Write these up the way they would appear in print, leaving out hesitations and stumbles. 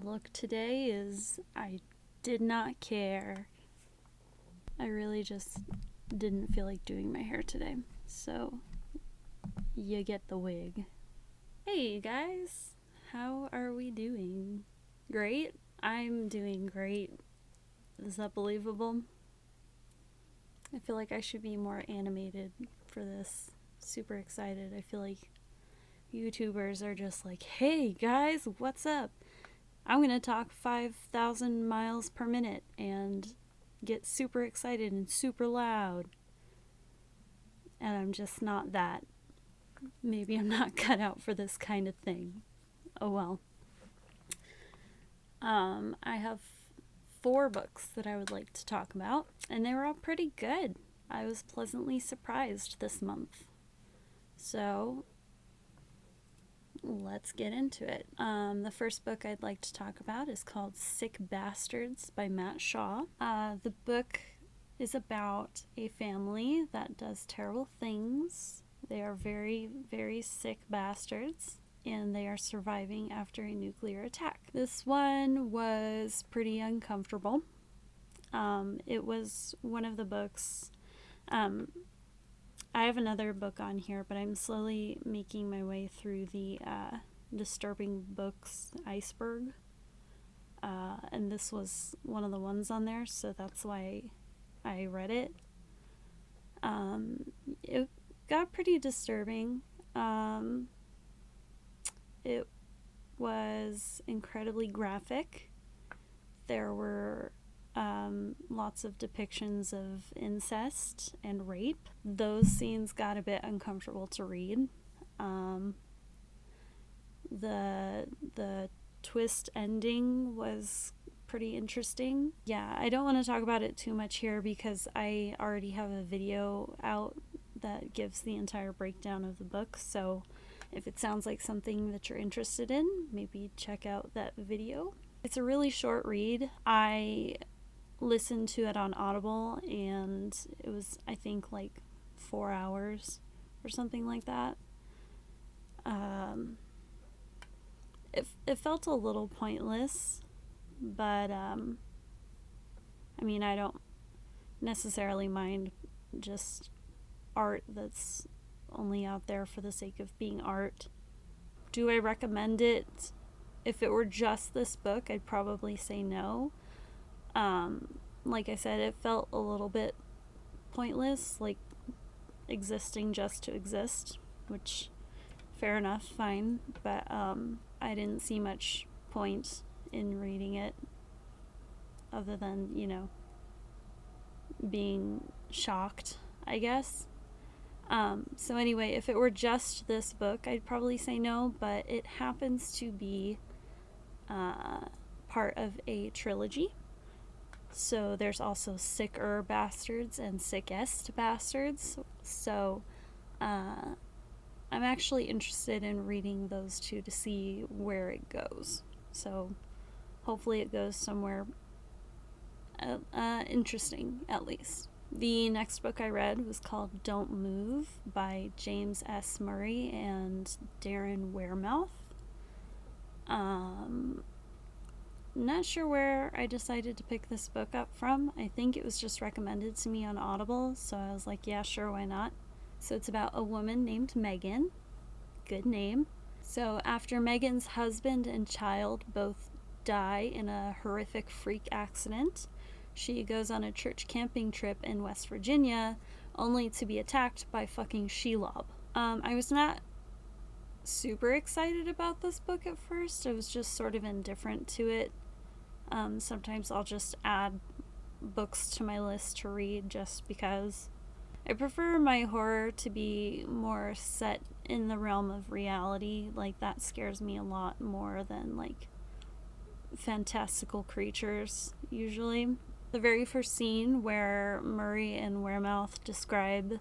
The look today is I did not care. I really just didn't feel like doing my hair today. So you get the wig. Hey guys, how are we doing? Great? I'm doing great. Is that believable? I feel like I should be more animated for this. Super excited. I feel like YouTubers are just like, hey guys, what's up? I'm gonna talk 5,000 miles per minute and get super excited and super loud. And I'm just not that. Maybe I'm not cut out for this kind of thing. Oh well. I have 4 books that I would like to talk about, and they were all pretty good. I was pleasantly surprised this month. So let's get into it. The first book I'd like to talk about is called Sick Bastards by Matt Shaw. The book is about a family that does terrible things. They are very, very sick bastards, and they are surviving after a nuclear attack. This one was pretty uncomfortable. It was one of the books. I have another book on here, but I'm slowly making my way through the disturbing books Iceberg. And this was one of the ones on there, so that's why I read it. It got pretty disturbing. It was incredibly graphic. There were lots of depictions of incest and rape. Those scenes got a bit uncomfortable to read. The twist ending was pretty interesting. Yeah, I don't want to talk about it too much here because I already have a video out that gives the entire breakdown of the book, so if it sounds like something that you're interested in, maybe check out that video. It's a really short read. I listened to it on Audible, and it was, I think, like 4 hours or something like that. It felt a little pointless, but I mean, I don't necessarily mind just art that's only out there for the sake of being art. Do I recommend it? If it were just this book, I'd probably say no. Like I said, it felt a little bit pointless, like existing just to exist, which, fair enough, fine, but I didn't see much point in reading it other than, being shocked, I guess. So anyway, if it were just this book, I'd probably say no, but it happens to be part of a trilogy. So there's also Sicker Bastards and Sickest Bastards. So I'm actually interested in reading those two to see where it goes. So hopefully it goes somewhere interesting, at least. The next book I read was called Don't Move by James S. Murray and Darren Wearmouth. Not sure where I decided to pick this book up from. I think it was just recommended to me on Audible, so I was like, yeah, sure, why not? So it's about a woman named Megan. Good name. So after Megan's husband and child both die in a horrific freak accident, she goes on a church camping trip in West Virginia, only to be attacked by fucking Shelob. I was not super excited about this book at first. I was just sort of indifferent to it. Sometimes I'll just add books to my list to read just because. I prefer my horror to be more set in the realm of reality. Like, that scares me a lot more than, like, fantastical creatures, usually. The very first scene where Murray and Wearmouth describe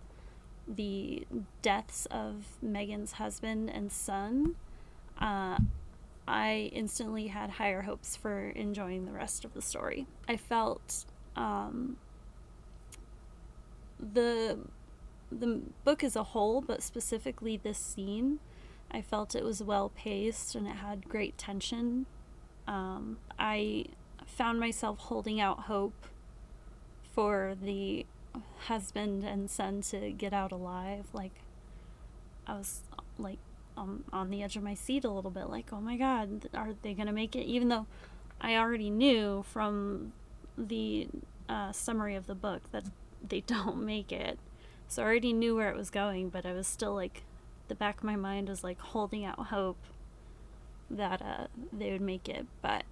the deaths of Megan's husband and son, I instantly had higher hopes for enjoying the rest of the story. I felt the book as a whole, but specifically this scene, I felt it was well paced and it had great tension I found myself holding out hope for the husband and son to get out alive. Like, I was like on the edge of my seat a little bit, like, oh my god, are they gonna make it? Even though I already knew from the summary of the book that they don't make it. So I already knew where it was going, but I was still like, the back of my mind was like holding out hope that they would make it. But,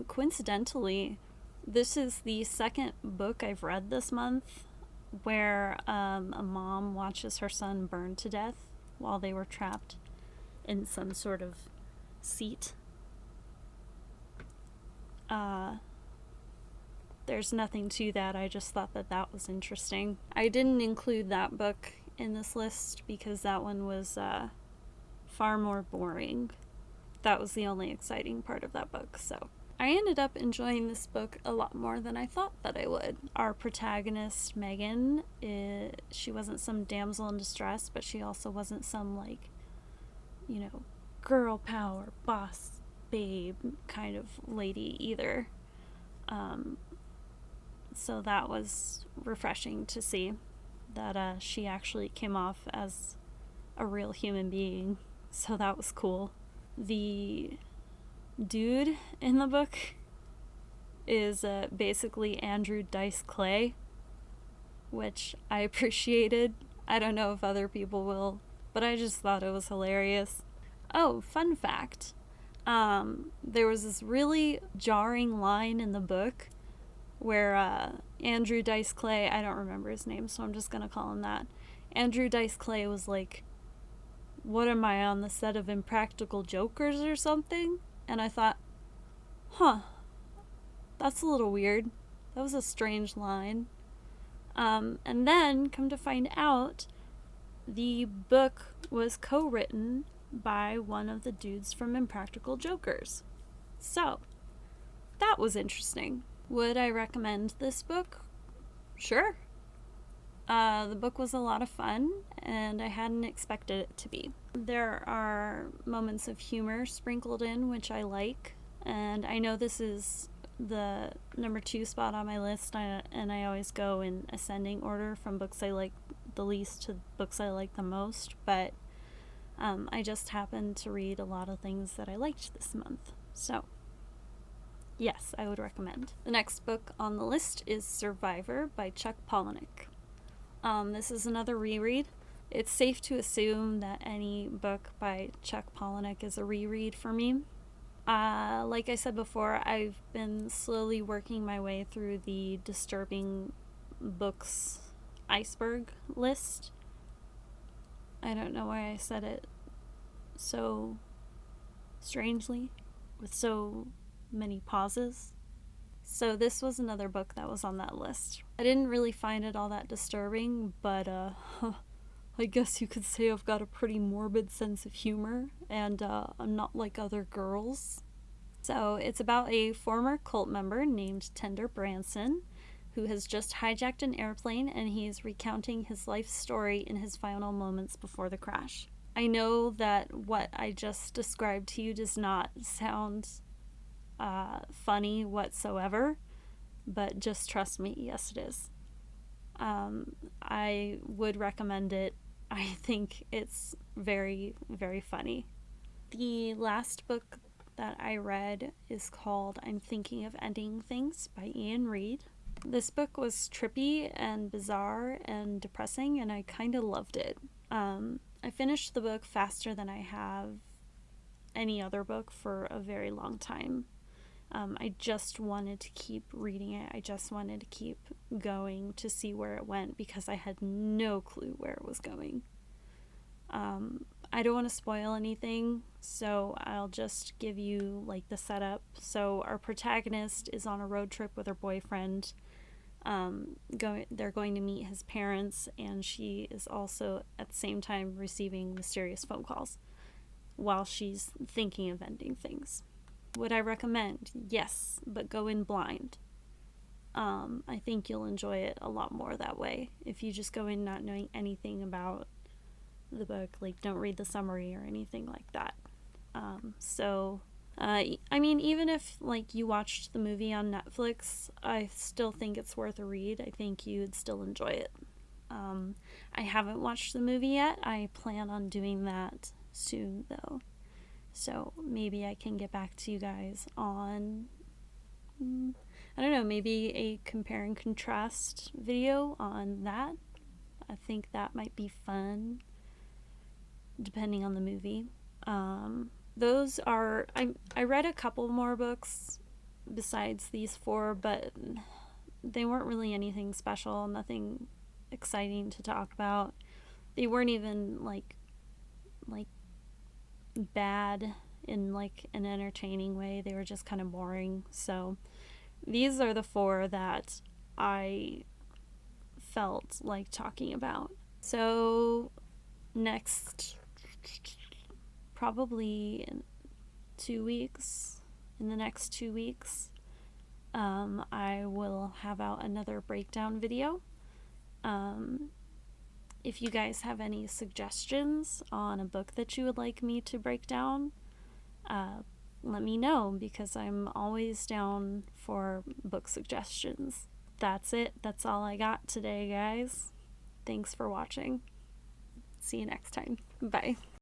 coincidentally, this is the second book I've read this month where a mom watches her son burn to death while they were trapped in some sort of seat. There's nothing to that. I just thought that was interesting. I didn't include that book in this list because that one was far more boring. That was the only exciting part of that book. So I ended up enjoying this book a lot more than I thought that I would. Our protagonist, Megan, she wasn't some damsel in distress, but she also wasn't some, like, girl power, boss babe kind of lady either. So that was refreshing to see that she actually came off as a real human being. So that was cool. The dude in the book is basically Andrew Dice Clay, which I appreciated. I don't know if other people will, but I just thought it was hilarious. Oh, fun fact. There was this really jarring line in the book where Andrew Dice Clay, I don't remember his name, so I'm just gonna call him that. Andrew Dice Clay was like, what am I, on the set of Impractical Jokers or something? And I thought, that's a little weird. That was a strange line. And then, come to find out, the book was co-written by one of the dudes from Impractical Jokers. So, that was interesting. Would I recommend this book? Sure. The book was a lot of fun, and I hadn't expected it to be. There are moments of humor sprinkled in, which I like, and I know this is the number 2 spot on my list, and I always go in ascending order from books I like the least to books I like the most, but I just happened to read a lot of things that I liked this month. So, yes, I would recommend. The next book on the list is Survivior by Chuck Palahniuk. This is another reread. It's safe to assume that any book by Chuck Palahniuk is a reread for me. Like I said before, I've been slowly working my way through the disturbing books Iceberg list. I don't know why I said it so strangely, with so many pauses. So this was another book that was on that list. I didn't really find it all that disturbing, but I guess you could say I've got a pretty morbid sense of humor, and I'm not like other girls. So it's about a former cult member named Tender Branson, who has just hijacked an airplane, and he's recounting his life story in his final moments before the crash. I know that what I just described to you does not sound funny whatsoever, but just trust me, yes it is. I would recommend it. I think it's very, very funny. The last book that I read is called I'm Thinking of Ending Things by Iain Reid. This book was trippy and bizarre and depressing, and I kind of loved it. I finished the book faster than I have any other book for a very long time. I just wanted to keep reading it. I just wanted to keep going to see where it went because I had no clue where it was going. I don't want to spoil anything, so I'll just give you like the setup. So our protagonist is on a road trip with her boyfriend. They're going to meet his parents, and she is also at the same time receiving mysterious phone calls while she's thinking of ending things. Would I recommend? Yes, but go in blind. I think you'll enjoy it a lot more that way. If you just go in not knowing anything about the book, like don't read the summary or anything like that. So I mean, even if like you watched the movie on Netflix, I still think it's worth a read. I think you'd still enjoy it. I haven't watched the movie yet. I plan on doing that soon, though. So maybe I can get back to you guys on, I don't know, maybe a compare and contrast video on that. I think that might be fun, depending on the movie. Those are, I read a couple more books besides these four, but they weren't really anything special, nothing exciting to talk about. They weren't even like bad in like an entertaining way. They were just kind of boring. So these are the four that I felt like talking about. So next, probably in 2 weeks, in the next 2 weeks, I will have out another breakdown video. If you guys have any suggestions on a book that you would like me to break down, let me know, because I'm always down for book suggestions. That's it. That's all I got today, guys. Thanks for watching. See you next time. Bye.